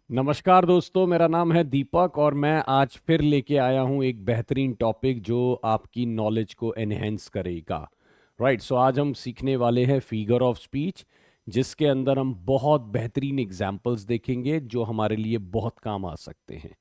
नमस्कार दोस्तों, मेरा नाम है दीपक और मैं आज फिर लेके आया हूँ एक बेहतरीन टॉपिक जो आपकी नॉलेज को एनहेंस करेगा। राइट, सो आज हम सीखने वाले हैं फिगर ऑफ स्पीच, जिसके अंदर हम बहुत बेहतरीन एग्जाम्पल्स देखेंगे जो हमारे लिए बहुत काम आ सकते हैं।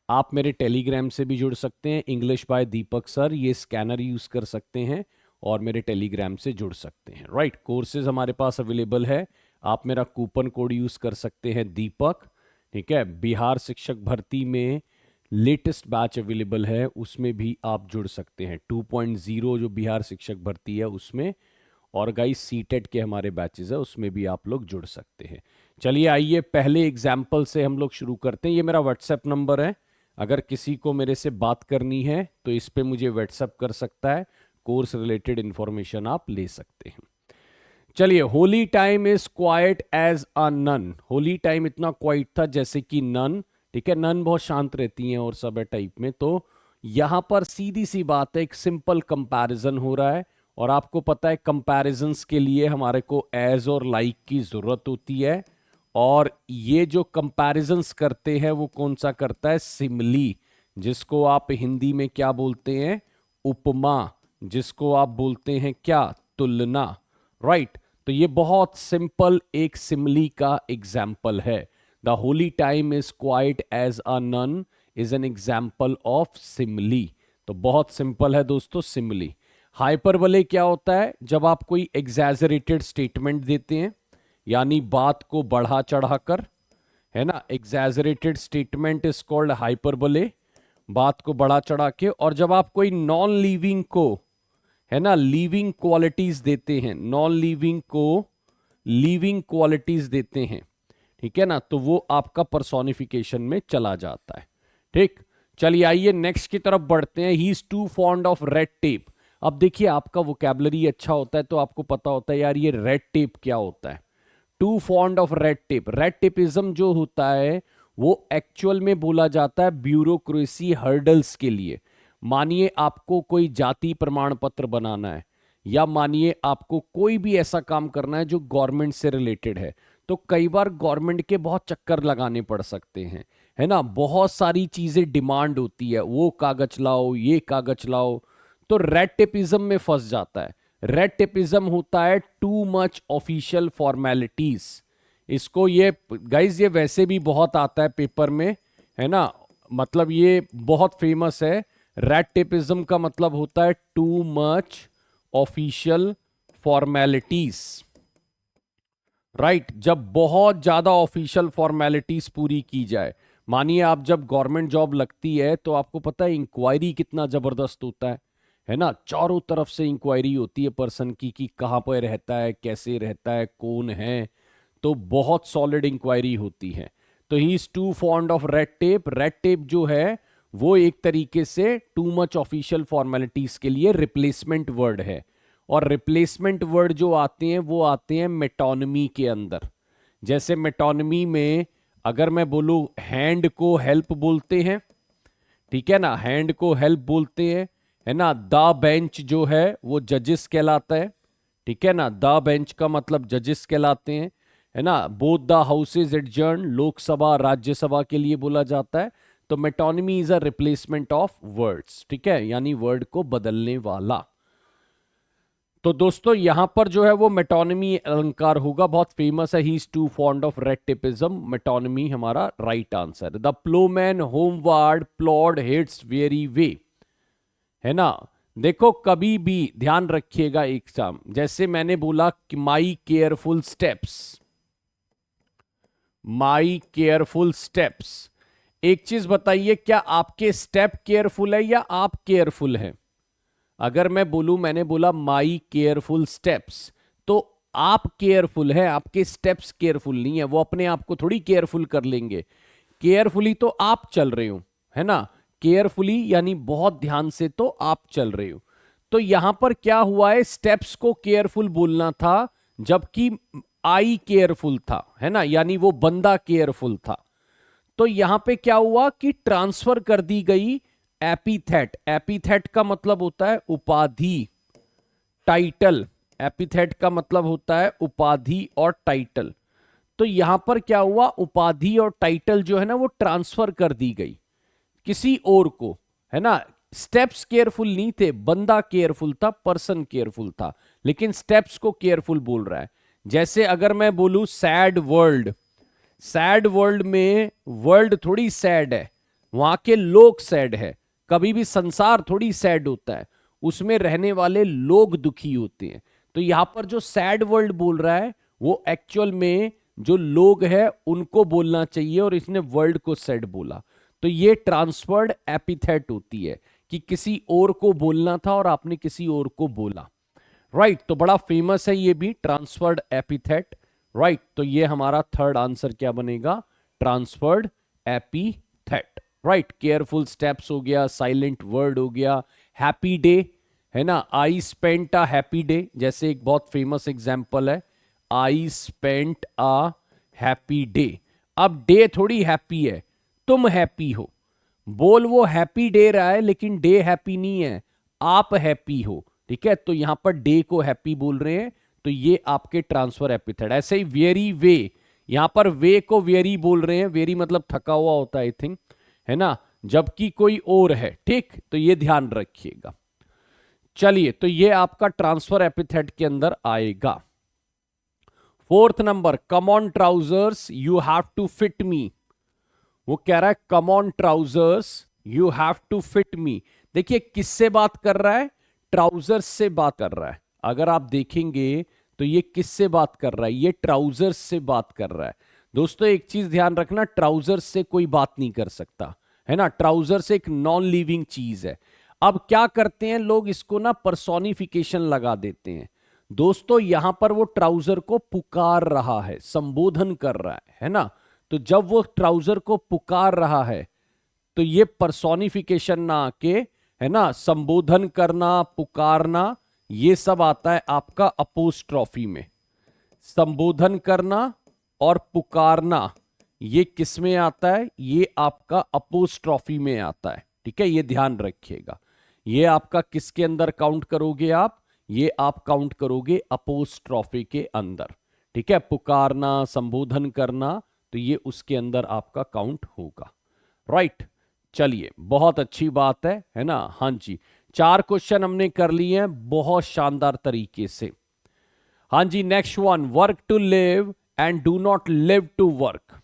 आप मेरे टेलीग्राम से भी जुड़ सकते हैं, इंग्लिश बाय दीपक सर, ये स्कैनर यूज़ कर सकते हैं और मेरे टेलीग्राम से जुड़ सकते हैं। राइट, कोर्सेज हमारे पास अवेलेबल है। आप मेरा कूपन कोड यूज़ कर सकते हैं दीपक। ठीक है, बिहार शिक्षक भर्ती में लेटेस्ट बैच अवेलेबल है, उसमें भी आप जुड़ सकते हैं। 2.0 जो बिहार शिक्षक भर्ती है उसमें, और गाइस सीटेट के हमारे बैचेस है उसमें भी आप लोग जुड़ सकते हैं। चलिए आइए पहले एग्जाम्पल से हम लोग शुरू करते हैं। ये मेरा व्हाट्सएप नंबर है, अगर किसी को मेरे से बात करनी है तो इस पे मुझे व्हाट्सएप कर सकता है, कोर्स रिलेटेड इंफॉर्मेशन आप ले सकते हैं। चलिए, holy time is quiet as a nun. Holy time इतना क्वाइट था जैसे कि नन। ठीक है, नन बहुत शांत रहती हैं और सब है टाइप में। तो यहां पर सीधी सी बात है, एक सिंपल कंपैरिजन हो रहा है और आपको पता है कंपैरिजंस के लिए हमारे को एज और लाइक की जरूरत होती है। और ये जो कंपैरिजंस करते हैं वो कौन सा करता है? सिमली, जिसको आप हिंदी में क्या बोलते हैं? उपमा, जिसको आप बोलते हैं क्या? तुलना। राइट, तो ये बहुत सिंपल एक सिमली का एग्जाम्पल है। The holy time is quiet as a nun is an example of simile. तो बहुत सिंपल है दोस्तों सिमली। हाइपरबले क्या होता है? जब आप कोई एग्जैजरेटेड स्टेटमेंट देते हैं, यानी बात को बढ़ा चढ़ाकर, है ना। एग्जैजरेटेड स्टेटमेंट इज कॉल्ड हाइपरबले, बात को बढ़ा चढ़ा के। और जब आप कोई नॉन लिविंग को, है ना, लिविंग क्वालिटीज देते हैं, नॉन लिविंग को लिविंग क्वालिटीज देते हैं, ठीक है ना, तो वो आपका पर्सोनिफिकेशन में चला जाता है। ठीक, चलिए आइए नेक्स्ट की तरफ बढ़ते हैं। He is too fond of red tape. अब देखिए, आपका वोकैबुलरी अच्छा होता है तो आपको पता होता है यार ये रेड टेप क्या होता है। Too fond of red tape, red tapism जो होता है वो एक्चुअल में बोला जाता है ब्यूरोक्रेसी हर्डल्स के लिए। मानिए आपको कोई जाति प्रमाण पत्र बनाना है, या मानिए आपको कोई भी ऐसा काम करना है जो गवर्नमेंट से रिलेटेड है, तो कई बार गवर्नमेंट के बहुत चक्कर लगाने पड़ सकते हैं, है ना। बहुत सारी चीजें डिमांड होती है, वो कागज लाओ, ये कागज लाओ, तो रेड टेपिज्म में फंस जाता है। रेड टेपिज्म होता है टू मच ऑफिशियल फॉर्मेलिटीज। इसको ये गाइज ये वैसे भी बहुत आता है पेपर में, है ना, मतलब ये बहुत फेमस है। रेड टेपिज्म का मतलब होता है too much official formalities. Right, जब बहुत ज्यादा ऑफिशियल फॉर्मेलिटीज पूरी की जाए। मानिए आप जब गवर्नमेंट जॉब लगती है तो आपको पता है इंक्वायरी कितना जबरदस्त होता है ना। चारों तरफ से इंक्वायरी होती है पर्सन की कि कहाँ पर रहता है, कैसे रहता है, कौन है। तो बहुत सॉलिड इंक्वायरी होती है। तो he is too fond of red tape. Red tape जो है वो एक तरीके से टू मच ऑफिशियल फॉर्मेलिटीज के लिए रिप्लेसमेंट वर्ड है। और रिप्लेसमेंट वर्ड जो आते हैं वो आते हैं मेटोनमी के अंदर। जैसे मेटोनमी में अगर मैं बोलूं हैंड को हेल्प बोलते हैं, ठीक है ना, हैंड को हेल्प बोलते हैं, है ना। द बेंच जो है वो जजेस कहलाता है, ठीक है ना। द बेंच का मतलब जजेस कहलाते हैं, है ना। Both the houses adjourn, Lok Sabha Rajya Sabha के लिए बोला जाता है। तो metonymy is a replacement of words, ठीक है, यानी वर्ड को बदलने वाला। तो दोस्तों यहां पर जो है वो मेटोनमी अलंकार होगा, बहुत फेमस है। He is too fond of red tapism, metonymy हमारा right answer. The ploughman homeward plod his weary way, है ना। देखो कभी भी ध्यान रखिएगा एग्जाम, जैसे मैंने बोला कि माई केयरफुल स्टेप्स, माई केयरफुल स्टेप्स। एक चीज बताइए, क्या आपके स्टेप केयरफुल है या आप केयरफुल हैं? अगर मैं बोलूं, मैंने बोला माई केयरफुल स्टेप्स, तो आप केयरफुल है, आपके स्टेप्स केयरफुल नहीं है। वो अपने आप को थोड़ी केयरफुल कर लेंगे। केयरफुली तो आप चल रहे हो, है ना। केयरफुली यानी बहुत ध्यान से तो आप चल रहे हो। तो यहां पर क्या हुआ है, स्टेप्स को केयरफुल बोलना था, जबकि आई केयरफुल था, है ना, यानी वो बंदा केयरफुल था। तो यहां पे क्या हुआ कि ट्रांसफर कर दी गई एपीथेट। एपीथेट का मतलब होता है उपाधि, टाइटल। एपीथेट का मतलब होता है उपाधि और टाइटल। तो यहां पर क्या हुआ, उपाधि और टाइटल जो है ना वो ट्रांसफर कर दी गई किसी और को, है ना। स्टेप्स केयरफुल नहीं थे, बंदा केयरफुल था, पर्सन केयरफुल था, लेकिन स्टेप्स को केयरफुल बोल रहा है। जैसे अगर मैं बोलूं सैड वर्ल्ड, सैड वर्ल्ड में वर्ल्ड थोड़ी सैड है, वहां के लोग सैड है। कभी भी संसार थोड़ी सैड होता है, उसमें रहने वाले लोग दुखी होते हैं। तो यहां पर जो सैड वर्ल्ड बोल रहा है वो एक्चुअल में जो लोग हैं उनको बोलना चाहिए, और इसने वर्ल्ड को सैड बोला। तो ये ट्रांसफर्ड एपिथेट होती है कि किसी और को बोलना था और आपने किसी और को बोला। राइट, तो बड़ा फेमस है ये भी ट्रांसफर्ड एपिथेट। राइट, तो ये हमारा थर्ड आंसर क्या बनेगा, transferred epithet. Right, careful steps हो गया, साइलेंट वर्ड हो गया, हैप्पी डे, है ना, I spent a happy day, जैसे एक बहुत फेमस एग्जांपल है, I spent a happy day. अब डे थोड़ी हैप्पी है, तुम हैप्पी हो, बोल वो हैप्पी डे रहा है लेकिन डे हैप्पी नहीं है, आप हैप्पी हो। ठीक है, तो यहां पर डे को हैप्पी बोल रहे हैं, तो ये आपके ट्रांसफर एपिथेट। ऐसे ही वेरी वे, यहां पर वे को वेरी बोल रहे हैं, वेरी मतलब थका हुआ होता है आई थिंक, है ना, जबकि कोई और है। ठीक, तो ये ध्यान रखिएगा। चलिए, तो ये आपका ट्रांसफर एपिथेट के अंदर आएगा। Fourth number, come on trousers you have to fit me. वो कह रहा है come on trousers you have to fit me. देखिए किससे बात कर रहा है, ट्राउजर्स से बात कर रहा है। अगर आप देखेंगे तो ये किससे बात कर रहा है, ये ट्राउजर्स से बात कर रहा है। दोस्तों एक चीज ध्यान रखना, ट्राउजर्स से कोई बात नहीं कर सकता, है ना, ट्राउजर्स एक नॉन लिविंग चीज है। अब क्या करते हैं लोग, इसको ना पर्सोनिफिकेशन लगा देते हैं। दोस्तों यहां पर वो ट्राउजर को पुकार रहा है, संबोधन कर रहा है ना। तो जब वो ट्राउजर को पुकार रहा है तो ये पर्सोनिफिकेशन ना आके, है ना, संबोधन करना, पुकारना, ये सब आता है आपका अपोस्ट्रोफी में। संबोधन करना और पुकारना ये किस में आता है, ये आपका अपोस्ट्रोफी में आता है। ठीक है, ये ध्यान रखिएगा। ये आपका किसके अंदर काउंट करोगे आप, ये आप काउंट करोगे अपोस्ट्रोफी के अंदर। ठीक है, पुकारना, संबोधन करना, तो ये उसके अंदर आपका काउंट होगा। राइट, चलिए बहुत अच्छी बात है ना। हाँ जी, 4 क्वेश्चन हमने कर लिए हैं बहुत शानदार तरीके से। हाँ जी, next one, work to live and do not live to work,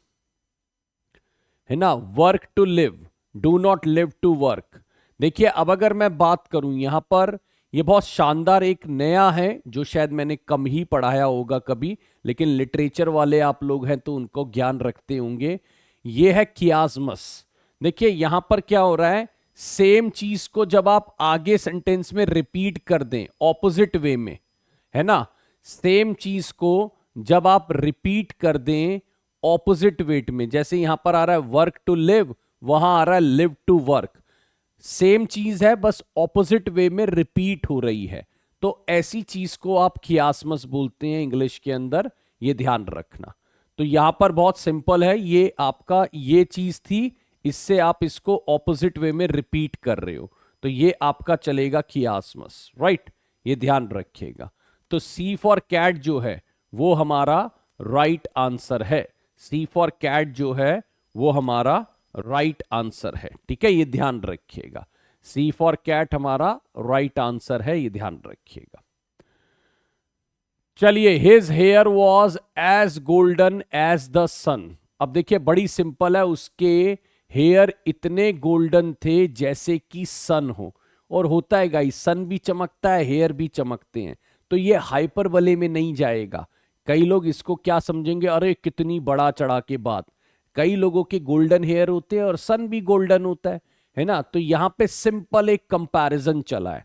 है ना, work to live, do not live to work. देखिए अब अगर मैं बात करूं यहां पर, ये बहुत शानदार एक नया है जो शायद मैंने कम ही पढ़ाया होगा कभी, लेकिन लिटरेचर वाले आप लोग हैं तो उनको ज्ञान रखते होंगे। ये है कियाज्मस। देखिए यहां पर क्या हो रहा है, सेम चीज को जब आप आगे सेंटेंस में रिपीट कर दें ऑपोजिट वे में, है ना, सेम चीज को जब आप रिपीट कर दें ऑपोजिट वेट में, जैसे यहां पर आ रहा है वर्क टू लिव, वहां आ रहा है लिव टू वर्क, सेम चीज है बस ऑपोजिट वे में रिपीट हो रही है, तो ऐसी चीज को आप खियासमस बोलते हैं इंग्लिश के अंदर, ये ध्यान रखना। तो यहां पर बहुत सिंपल है, ये आपका ये चीज थी, इससे आप इसको ऑपोजिट वे में रिपीट कर रहे हो, तो ये आपका चलेगा खियासमस। राइट, ये ध्यान रखिएगा। तो सी फॉर कैट जो है वो हमारा राइट आंसर है, सी फॉर कैट जो है वो हमारा राइट आंसर है। ठीक है, ये ध्यान रखिएगा, सी फॉर कैट हमारा राइट आंसर है, ये ध्यान रखिएगा। चलिए, his hair was as golden as the sun. अब देखिए बड़ी सिंपल है, उसके हेयर इतने गोल्डन थे जैसे कि सन हो, और होता है गाइस, सन भी चमकता है, हेयर भी चमकते हैं, तो ये हाइपरबले में नहीं जाएगा। कई लोग इसको क्या समझेंगे, अरे कितनी बड़ा चढ़ा के बात, कई लोगों के गोल्डन हेयर होते हैं और सन भी गोल्डन होता है ना। तो यहां पे सिंपल एक कंपैरिजन चला है,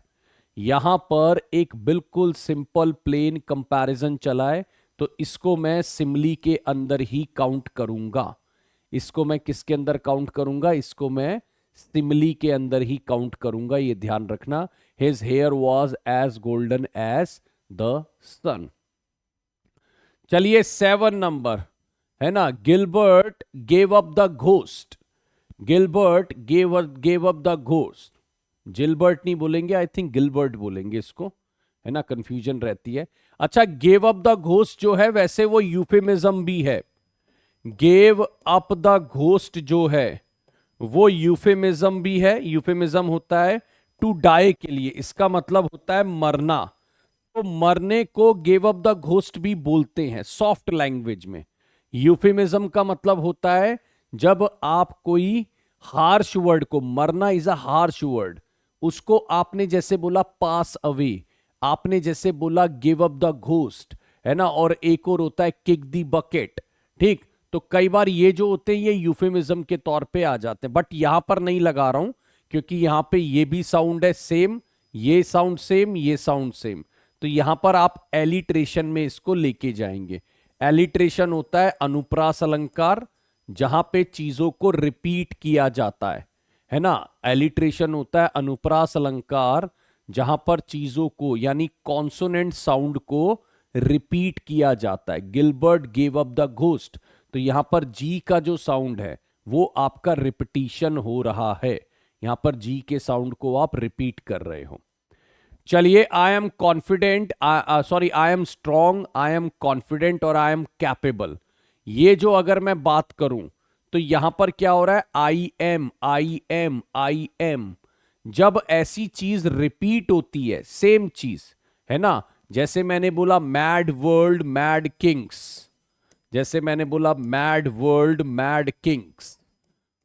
यहां पर एक बिल्कुल सिंपल प्लेन कंपैरिजन चला है, तो इसको मैं सिमली के अंदर ही काउंट करूंगा। इसको मैं किसके अंदर काउंट करूंगा, इसको मैं सिमली के अंदर ही काउंट करूंगा, ये ध्यान रखना। His hair was as golden as the sun. चलिए 7 नंबर, है ना, Gilbert gave up the ghost, Gilbert gave up the ghost, Gilbert नहीं बोलेंगे, आई थिंक गिलबर्ट बोलेंगे इसको, है ना, कंफ्यूजन रहती है। अच्छा, गेव अप द घोस्ट जो है वैसे वो यूफेमिज्म भी है, गेव अप द घोस्ट जो है वो यूफेमिज्म भी है, यूफेमिज्म होता है टू डाई के लिए, इसका मतलब होता है मरना। तो मरने को गेव अप द घोस्ट भी बोलते हैं सॉफ्ट लैंग्वेज में। यूफेमिज्म का मतलब होता है जब आप कोई हार्श वर्ड को, मरना इज अ हार्श वर्ड, उसको आपने जैसे बोला पास अवे, आपने जैसे बोला गिव अप द घोस्ट, है ना, और एक और होता है किक दी बकेट। ठीक, तो कई बार ये जो होते हैं ये यूफेमिज्म के तौर पे आ जाते हैं, बट यहां पर नहीं लगा रहा हूं क्योंकि यहां पे ये भी साउंड है सेम, ये साउंड सेम, ये साउंड सेम, तो यहां पर आप एलिट्रेशन में इसको लेके जाएंगे। एलिट्रेशन होता है अनुप्रास अलंकार, जहां पे चीजों को रिपीट किया जाता है ना। एलिट्रेशन होता है अनुप्रास अलंकार जहां पर चीजों को यानी कॉन्सोनेंट साउंड को रिपीट किया जाता है। Gilbert gave up the ghost, तो यहां पर जी का जो साउंड है वो आपका रिपीटिशन हो रहा है, यहां पर जी के साउंड को आप रिपीट कर रहे हो। चलिए, I am confident, sorry I am strong, I am confident और आई एम कैपेबल, ये जो अगर मैं बात करूं तो यहां पर क्या हो रहा है, I am I am I am. जब ऐसी चीज रिपीट होती है सेम चीज, है ना, जैसे मैंने बोला मैड वर्ल्ड मैड किंग्स, जैसे मैंने बोला mad world mad Kings,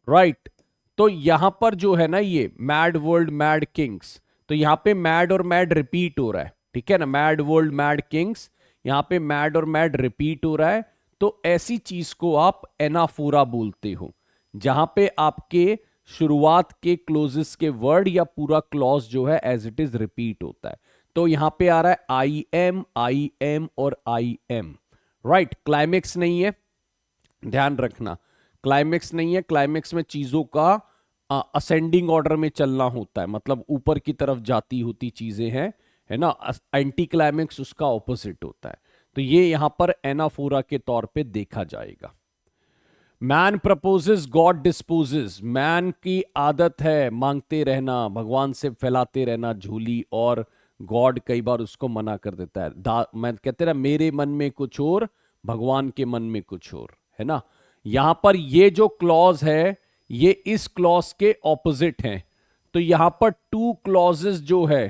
right, तो यहां पर जो है ना ये मैड वर्ल्ड मैड किंग्स, तो यहां पे मैड और मैड रिपीट हो रहा है, ठीक है ना, मैड वर्ल्ड मैड किंग्स, यहां पे मैड और मैड रिपीट हो रहा है, तो ऐसी चीज को आप एनाफोरा बोलते हो, जहां पे आपके शुरुआत के क्लोजेस के वर्ड या पूरा क्लॉज जो है एज इट इज रिपीट होता है। तो यहां पे आ रहा है आई एम और आई एम, राइट। क्लाइमेक्स नहीं है, ध्यान रखना, क्लाइमेक्स नहीं है, क्लाइमेक्स में चीजों का असेंडिंग ऑर्डर में चलना होता है, मतलब ऊपर की तरफ जाती होती चीजें हैं, है ना। एंटी क्लाइमेक्स उसका ऑपोजिट होता है, तो ये यहां पर एनाफोरा के तौर पे देखा जाएगा। Man proposes God disposes, man की आदत है मांगते रहना, भगवान से फैलाते रहना झोली, और गॉड कई बार उसको मना कर देता है। मैं कहते ना मेरे मन में कुछ और, भगवान के मन में कुछ और, है ना। यहां पर ये जो क्लॉज है ये इस क्लॉज के ऑपोजिट हैं, तो यहां पर टू क्लॉजेस जो है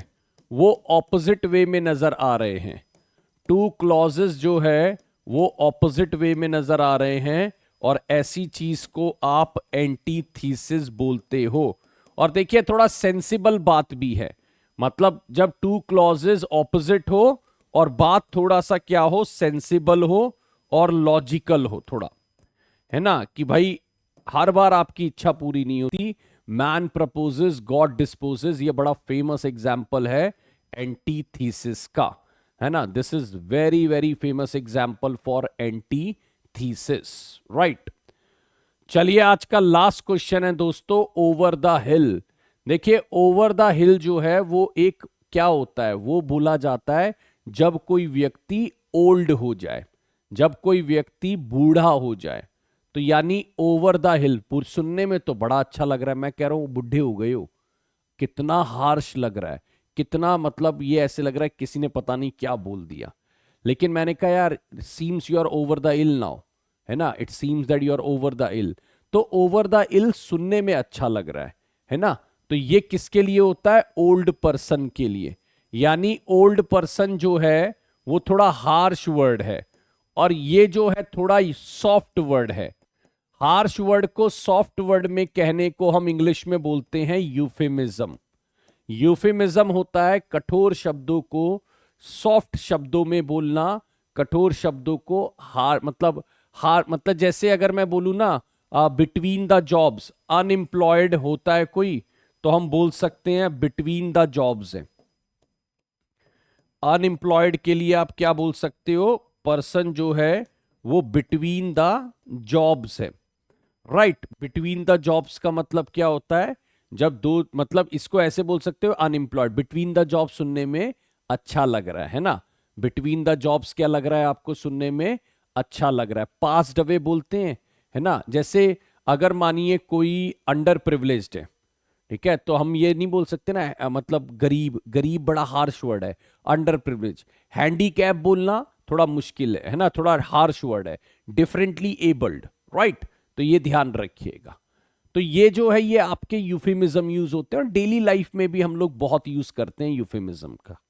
वो ऑपोजिट वे में नजर आ रहे हैं, टू क्लॉजेस जो है वो ऑपोजिट वे में नजर आ रहे हैं, और ऐसी चीज को आप एंटीथीसिस बोलते हो। और देखिए थोड़ा सेंसिबल बात भी है, मतलब जब टू क्लॉजेस ऑपोजिट हो और बात थोड़ा सा क्या हो, सेंसिबल हो और लॉजिकल हो थोड़ा, है ना, कि भाई हर बार आपकी इच्छा पूरी नहीं होती। मैन प्रपोजेस गॉड डिस्पोजेस, ये बड़ा फेमस एग्जाम्पल है एंटीथीसिस का, है ना। This is very very famous example for antithesis, right. चलिए आज का लास्ट क्वेश्चन है दोस्तों, ओवर द हिल। देखिए ओवर द हिल जो है वो एक क्या होता है, वो बोला जाता है जब कोई व्यक्ति ओल्ड हो जाए, जब कोई व्यक्ति बूढ़ा हो जाए, तो यानी ओवर द हिल। सुनने में तो बड़ा अच्छा लग रहा है, मैं कह रहा हूं बुढ़े हो गए हो, कितना हार्श लग रहा है, कितना मतलब ये ऐसे लग रहा है किसी ने पता नहीं क्या बोल दिया, लेकिन मैंने कहा यार seems you are over the hill now, है ना, it seems that you are over the hill. तो ओवर द इल सुनने में अच्छा लग रहा है ना, तो ये किसके लिए होता है, ओल्ड पर्सन के लिए, यानी ओल्ड पर्सन जो है वो थोड़ा हार्श वर्ड है, और ये जो है थोड़ा सॉफ्ट वर्ड है। हार्श वर्ड को सॉफ्ट वर्ड में कहने को हम इंग्लिश में बोलते हैं यूफेमिज्म। यूफेमिज्म होता है कठोर शब्दों को सॉफ्ट शब्दों में बोलना, कठोर शब्दों को हार मतलब जैसे अगर मैं बोलूं ना बिटवीन द जॉब्स, अनएम्प्लॉयड होता है कोई, तो हम बोल सकते हैं बिटवीन द जॉब्स है। अनएम्प्लॉयड के लिए आप क्या बोल सकते हो, पर्सन जो है वो बिटवीन द जॉब्स है, राइट। बिटवीन द जॉब्स का मतलब क्या होता है, जब दो, मतलब इसको ऐसे बोल सकते हो अनएम्प्लॉयड, बिटवीन द जॉब्स सुनने में अच्छा लग रहा है ना, बिटवीन द जॉब्स क्या लग रहा है आपको सुनने में अच्छा लग रहा है। पास्ड अवे बोलते हैं, है ना, जैसे अगर मानिए कोई अंडर प्रिविलेज्ड है, ठीक है, तो हम ये नहीं बोल सकते ना मतलब गरीब, गरीब बड़ा हार्श वर्ड है, अंडर प्रिविलेज। हैंडीकैप बोलना थोड़ा मुश्किल है ना, थोड़ा हार्श वर्ड है। Differently abled, right? तो ये ध्यान रखिएगा। तो ये जो है ये आपके यूफेमिज्म यूज होते हैं और डेली लाइफ में भी हम लोग बहुत यूज करते हैं यूफेमिज्म का।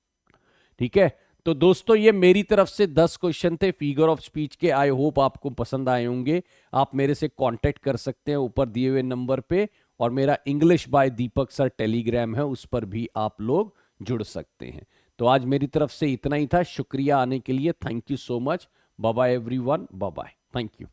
ठीक है, तो दोस्तों ये मेरी तरफ से 10 क्वेश्चन थे फिगर ऑफ स्पीच के। आई होप आपको पसंद आए होंगे। आप मेरे से कांटेक्ट कर सकते हैं ऊपर दिए हुए नंबर पे, और मेरा English by Deepak sir Telegram है, उस पर भी आप लोग जुड़ सकते हैं। तो आज मेरी तरफ से इतना ही था। शुक्रिया आने के लिए, thank you so much. Bye bye everyone, bye bye, thank you.